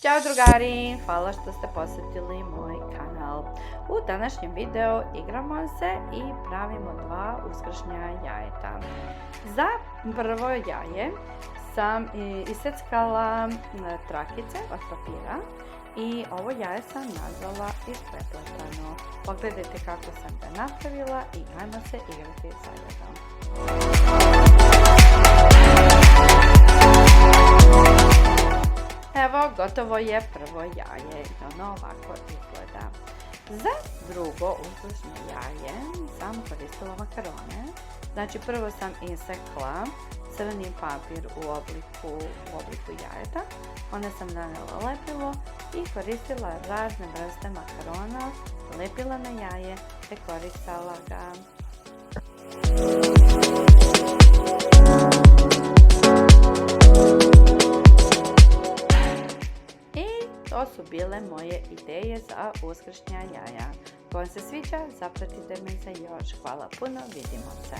Ćao drugari, hvala što ste posjetili moj kanal. U današnjem videu igramo se i pravimo dva uskršnja jajeta. Za prvo jaje sam iseckala trakice od papira i ovo jaje sam nazvala isprepletano. Pogledajte kako sam ga napravila i ajmo se igrati zajedno. Evo, gotovo je prvo jaje i ono ovako izgleda. Za drugo uslužno jaje sam koristila makarone. Znači prvo sam isekla crveni papir u obliku jajeta. Onda sam nanela lepilo i koristila razne vrste makarona, lepila na jaje te koristala ga. To su bile moje ideje za uskršnja jaja. Ako vam se sviđa, zapratite me za još. Hvala puno, vidimo se.